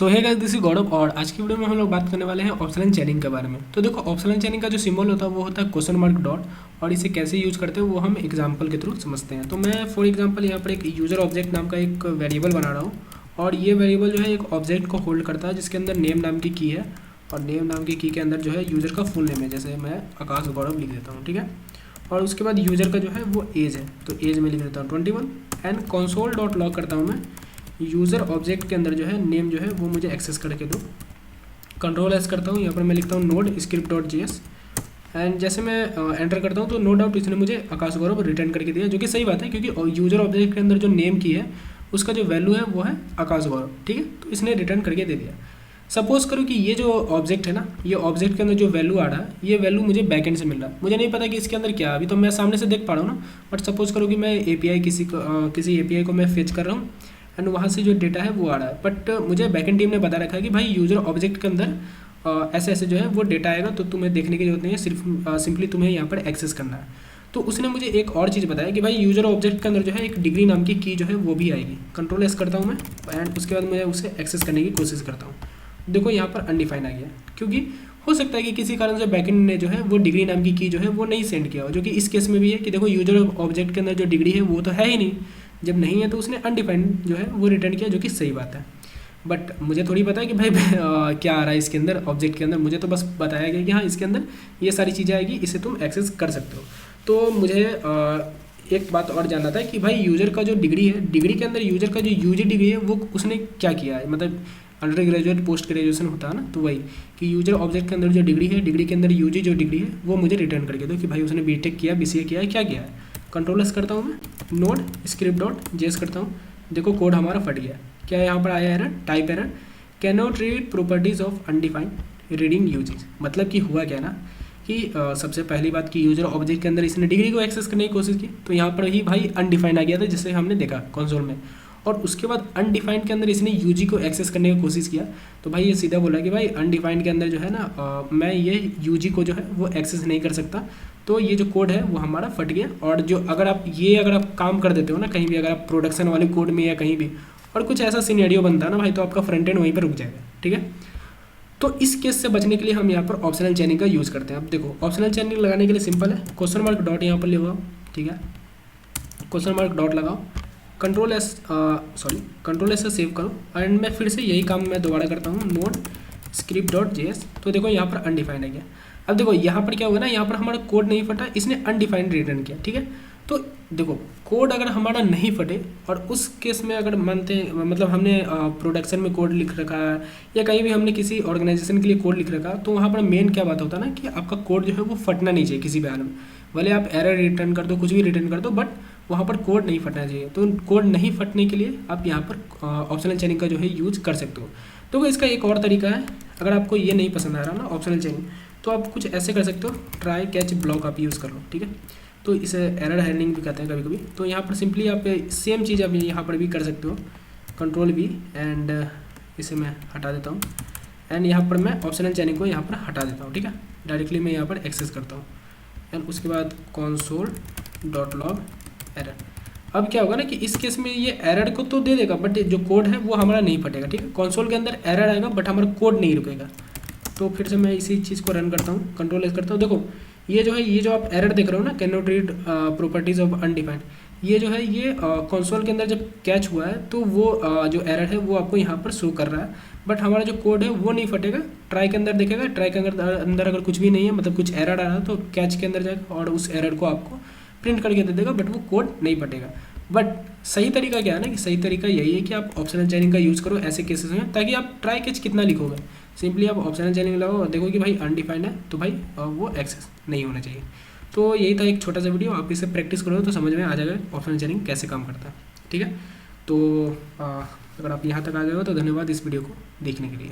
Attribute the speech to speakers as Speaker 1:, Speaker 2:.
Speaker 1: So hey guys, this is Gaurav और आज की वीडियो में हम लोग बात करने वाले हैं ऑप्शन एंड चेनिंग के बारे में। तो देखो, ऑप्शन एंड चेनिंग का जो सिंबल होता है वो होता है क्वेश्चन मार्क डॉट, और इसे कैसे यूज करते हैं वो हम एग्जांपल के थ्रू समझते हैं। तो मैं फॉर एग्जांपल यहाँ पर एक यूजर ऑब्जेक्ट नाम का एक वेरिएबल बना रहा हूँ, और ये वेरिएबल जो है एक ऑब्जेक्ट को होल्ड करता है जिसके अंदर नेम नाम की की है, और नेम नाम की के अंदर जो है यूजर का फुल नेम है, जैसे मैं आकाश गौरव लिख देता हूँ, ठीक है। और उसके बाद यूजर का जो है वो एज है, तो एज में लिख देता हूँ 21, एंड कंसोल डॉट लॉग करता हूँ मैं यूज़र ऑब्जेक्ट के अंदर जो है नेम जो है वो मुझे एक्सेस करके दो। कंट्रोल एस करता हूँ, यहाँ पर मैं लिखता हूँ node script dot JS, and जैसे मैं एंटर करता हूँ तो नो डाउट इसने मुझे आकाश गौरव रिटर्न करके दिया, जो कि सही बात है क्योंकि यूज़र ऑब्जेक्ट के अंदर जो नेम की है उसका जो वैल्यू है वो है आकाश गौरव, ठीक है। तो इसने रिटर्न करके दे दिया। सपोज करो कि ये जो ऑब्जेक्ट है ना, ये ऑब्जेक्ट के अंदर जो वैल्यू आ रहा है, ये वैल्यू मुझे बैकएंड से मिल रहा है। मुझे नहीं पता कि इसके अंदर क्या है, अभी तो मैं सामने से देख पा रहा हूँ ना, बट सपोज करो कि मैं API किसी API को मैं फेच कर रहा हूँ एंड वहाँ से जो डेटा है वो आ रहा है, बट मुझे बैकएंड टीम ने बता रखा है कि भाई यूज़र ऑब्जेक्ट के अंदर ऐसे ऐसे जो है वो डेटा आएगा, तो तुम्हें देखने की जरूरत नहीं है, सिर्फ सिंपली तुम्हें यहाँ पर एक्सेस करना है। तो उसने मुझे एक और चीज़ बताया कि भाई यूज़र ऑब्जेक्ट के अंदर जो है एक डिग्री नाम की जो है वो भी आएगी। कंट्रोल एस करता हूँ मैं, एंड उसके बाद मैं उसे एक्सेस करने की कोशिश करता हूँ। देखो यहाँ पर अनडिफाइन आ गया, क्योंकि हो सकता है कि किसी कारण से बैकएंड ने जो है वो डिग्री नाम की जो है वो नहीं सेंड किया हो, जो कि इस केस में भी है कि देखो यूजर ऑब्जेक्ट के अंदर जो डिग्री है वो तो है ही नहीं। जब नहीं है तो उसने अनडिफाइंड जो है वो रिटर्न किया, जो कि सही बात है। बट मुझे थोड़ी पता है कि भाई क्या आ रहा है इसके अंदर ऑब्जेक्ट के अंदर। मुझे तो बस बताया गया कि हाँ इसके अंदर ये सारी चीज़ें आएगी, इसे तुम एक्सेस कर सकते हो। तो मुझे एक बात और जानना था कि भाई यूज़र का जो डिग्री है, डिग्री के अंदर यूज़र का जो UG डिग्री है वो उसने क्या किया है, मतलब अंडर ग्रेजुएट पोस्ट ग्रेजुएशन होता है ना, तो वही कि यूजर ऑब्जेक्ट के अंदर जो डिग्री है, डिग्री के अंदर UG जो डिग्री है वो मुझे रिटर्न करके दो कि भाई उसने BTech किया, BCA किया है, क्या किया है। कंट्रोल एस करता हूँ मैं, नोड स्क्रिप्ट डॉट JS करता हूँ। देखो कोड हमारा फट गया। क्या यहाँ पर आया error, type error, can not read properties of undefined reading uses. मतलब कि हुआ क्या ना कि सबसे पहली बात कि यूजर ऑब्जेक्ट के अंदर इसने डिग्री को एक्सेस करने की कोशिश की, तो यहाँ पर ही भाई अनडिफाइंड आ गया था जिसे हमने देखा कंसोल में। और उसके बाद अनडिफाइंड के अंदर इसने UG को एक्सेस करने की कोशिश किया, तो भाई ये सीधा बोला कि भाई अनडिफाइंड के अंदर जो है ना मैं ये UG को जो है वो एक्सेस नहीं कर सकता। तो ये जो कोड है वो हमारा फट गया। और जो अगर आप काम कर देते हो ना कहीं भी, अगर आप प्रोडक्शन वाले कोड में या कहीं भी, और कुछ ऐसा सिनेरियो बनता है ना भाई, तो आपका फ्रंट एंड वहीं पर रुक जाएगा, ठीक है। तो इस केस से बचने के लिए हम यहाँ पर ऑप्शनल चेनिंग का यूज़ करते हैं। अब देखो ऑप्शनल चेनिंग लगाने के लिए सिंपल है, क्वेश्चन मार्क डॉट यहाँ पर लगाओ, ठीक है। क्वेश्चन मार्क डॉट लगाओ, कंट्रोल एस से सेव करो, एंड मैं फिर से यही काम मैं दोबारा करता हूँ, नोड स्क्रिप्ट डॉट JS। तो देखो यहाँ पर अनडिफाइंड आ गया। अब देखो यहाँ पर क्या हुआ ना, यहाँ पर हमारा कोड नहीं फटा, इसने अनडिफाइंड रिटर्न किया, ठीक है। तो देखो कोड अगर हमारा नहीं फटे, और उस केस में अगर मानते हैं मतलब हमने प्रोडक्शन में कोड लिख रखा है या कहीं भी हमने किसी ऑर्गेनाइजेशन के लिए कोड लिख रखा, तो वहाँ पर मेन क्या बात होता है ना कि आपका कोड जो है वो फटना नहीं चाहिए किसी भी हाल में। भले आप एरर रिटर्न कर दो, कुछ भी रिटर्न कर दो, बट वहाँ पर कोड नहीं फटना चाहिए। तो कोड नहीं फटने के लिए आप यहाँ पर ऑप्शनल चेनिंग का जो है यूज कर सकते हो। तो इसका एक और तरीका है, अगर आपको ये नहीं पसंद आ रहा ना ऑप्शनल चेनिंग, तो आप कुछ ऐसे कर सकते हो, ट्राई कैच ब्लॉक आप यूज़ कर लो, ठीक है। तो इसे एरर हैंडलिंग भी कहते हैं कभी कभी। तो यहाँ पर सिंपली आप सेम चीज़ आप यहाँ पर भी कर सकते हो, कंट्रोल V, एंड इसे मैं हटा देता हूँ, एंड यहाँ पर मैं ऑप्शनल चेनिंग को यहाँ पर हटा देता हूँ, ठीक है। डायरेक्टली मैं यहाँ पर एक्सेस करता हूँ, एंड उसके बाद कंसोल डॉट लॉग एरर। अब क्या होगा ना कि इस केस में ये एरर को तो दे देगा, बट जो कोड है वो हमारा नहीं फटेगा, ठीक है। कंसोल के अंदर एरर आएगा बट हमारा कोड नहीं रुकेगा। तो फिर से मैं इसी चीज़ को रन करता हूँ, कंट्रोल एस करता हूँ। देखो ये जो है, ये जो आप एरर देख रहे हो ना, can not read properties of undefined, ये जो है ये कंसोल के अंदर जब कैच हुआ है तो वो जो एरर है वो आपको यहाँ पर शो कर रहा है, बट हमारा जो कोड है वो नहीं फटेगा। ट्राई के अंदर देखेगा, ट्राई के अंदर अगर कुछ भी नहीं है, मतलब कुछ एरर आ रहा है, तो कैच के अंदर जाएगा और उस एरर को आपको प्रिंट करके दे देगा, बट वो कोड नहीं फटेगा। बट सही तरीका क्या है ना कि सही तरीका यही है कि आप ऑप्शनल चेनिंग का यूज़ करो ऐसे केसेस में, ताकि आप ट्राई कैच कितना लिखोगे, सिंपली आप ऑप्शनल चेनिंग लगाओ और देखो कि भाई अनडिफाइंड है, तो भाई वो एक्सेस नहीं होना चाहिए। तो यही था एक छोटा सा वीडियो, आप इसे प्रैक्टिस करो तो समझ में आ जाएगा ऑप्शनल चेनिंग कैसे काम करता है, ठीक है। तो अगर आप यहाँ तक आ गए हो तो धन्यवाद इस वीडियो को देखने के लिए।